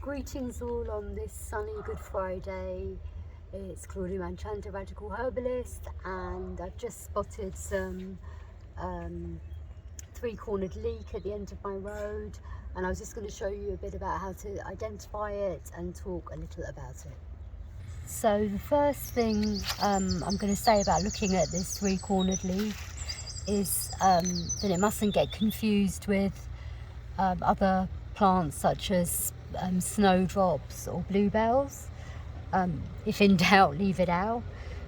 Greetings all on this sunny Good Friday. It's Claudia Manchanta, Radical Herbalist, and I've just spotted some three-cornered leek at the end of my road, and I was just going to show you a bit about how to identify it and talk a little about it. So the first thing I'm going to say about looking at this three-cornered leek is that it mustn't get confused with other plants such as snowdrops or bluebells. If in doubt, leave it out.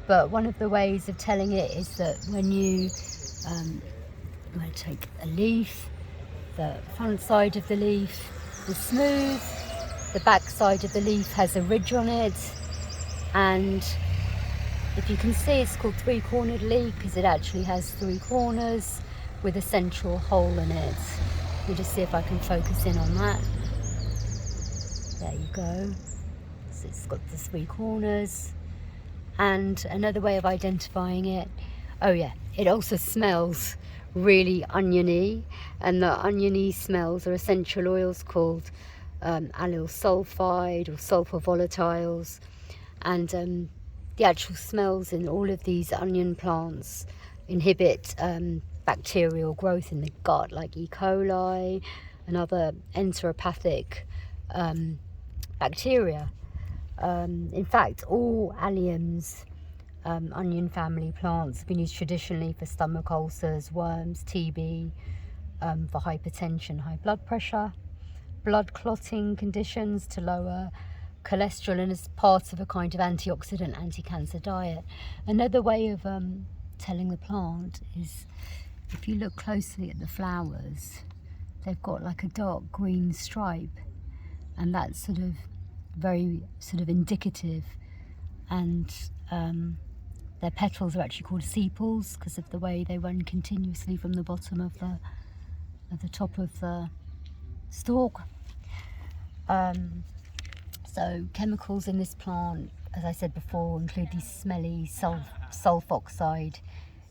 But one of the ways of telling it is that when you I'm going to take a leaf, the front side of the leaf is smooth, the back side of the leaf has a ridge on it, and if you can see, it's called three-cornered leek because it actually has three corners with a central hole in it. Let me just see if I can focus in on that. There you go. So it's got the three corners. And another way of identifying it, oh yeah, it also smells really oniony, and the oniony smells are essential oils called allyl sulfide or sulfur volatiles, and the actual smells in all of these onion plants inhibit bacterial growth in the gut, like E. coli and other enteropathic bacteria. In fact, all alliums, onion family plants, have been used traditionally for stomach ulcers, worms, TB, for hypertension, high blood pressure, blood clotting conditions, to lower cholesterol, and as part of a kind of antioxidant, anti-cancer diet. Another way of telling the plant is if you look closely at the flowers, they've got like a dark green stripe, and that's very indicative. And their petals are actually called sepals because of the way they run continuously from the bottom of the top of the stalk. So chemicals in this plant, as I said before, include these smelly sulfoxide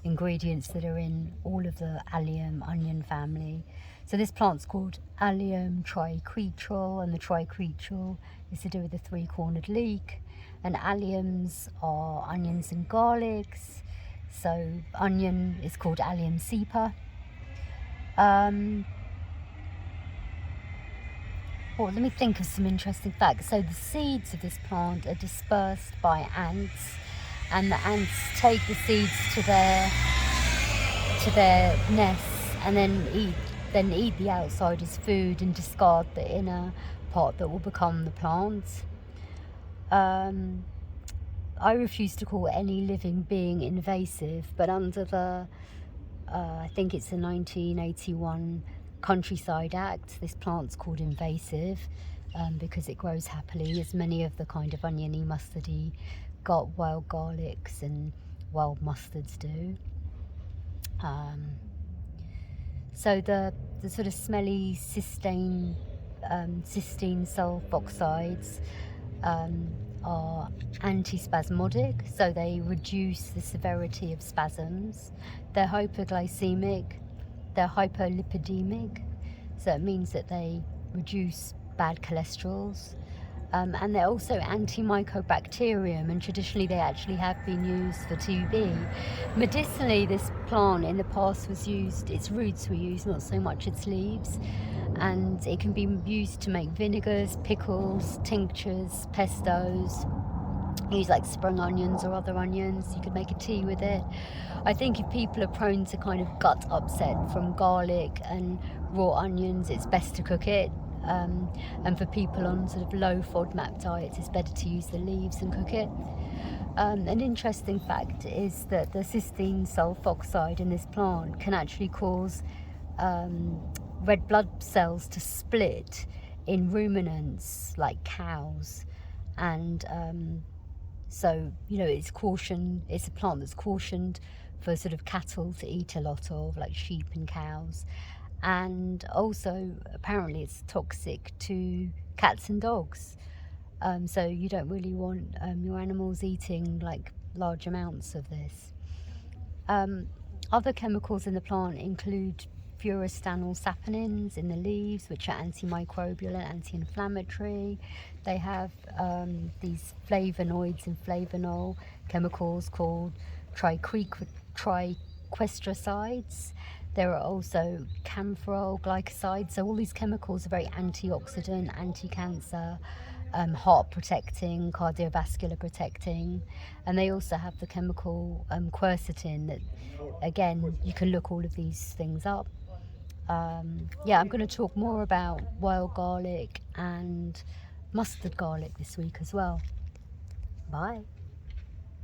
ingredients that are in all of the Allium onion family. So this plant's called Allium triquetrum, and the triquetrum is to do with the three-cornered leek. And alliums are onions and garlics. So onion is called Allium cepa. Well, let me think of some interesting facts. So the seeds of this plant are dispersed by ants, and the ants take the seeds to their nests and then eat the outside as food and discard the inner part that will become the plant. I refuse to call any living being invasive, but under the I think it's the 1981 Countryside Act, this plant's called invasive because it grows happily, as many of the kind of oniony, mustardy, wild garlics and wild mustards do. So the sort of smelly cysteine sulfoxides are antispasmodic, so they reduce the severity of spasms. They're hypoglycemic, they're hypolipidemic, so it means that they reduce bad cholesterols. And they're also antimycobacterium, and traditionally they actually have been used for TB. Medicinally, this plant in the past was used, its roots were used, not so much its leaves, and it can be used to make vinegars, pickles, tinctures, pestos. Use like sprung onions or other onions. You could make a tea with it. I think if people are prone to kind of gut upset from garlic and raw onions, it's best to cook it. And for people on sort of low FODMAP diets, it's better to use the leaves and cook it. An interesting fact is that the cysteine sulfoxide in this plant can actually cause red blood cells to split in ruminants like cows, and so it's a plant that's cautioned for sort of cattle to eat a lot of, like sheep and cows. And also apparently it's toxic to cats and dogs, so you don't really want your animals eating like large amounts of this. Other chemicals in the plant include furanol saponins in the leaves, which are antimicrobial and anti-inflammatory. They have these flavonoids and flavanol chemicals called triquestricides. There are also camphorol glycosides. So all these chemicals are very antioxidant, anti-cancer, heart protecting, cardiovascular protecting, and they also have the chemical quercetin that, again, you can look all of these things up. Yeah, I'm going to talk more about wild garlic and mustard garlic this week as well. Bye.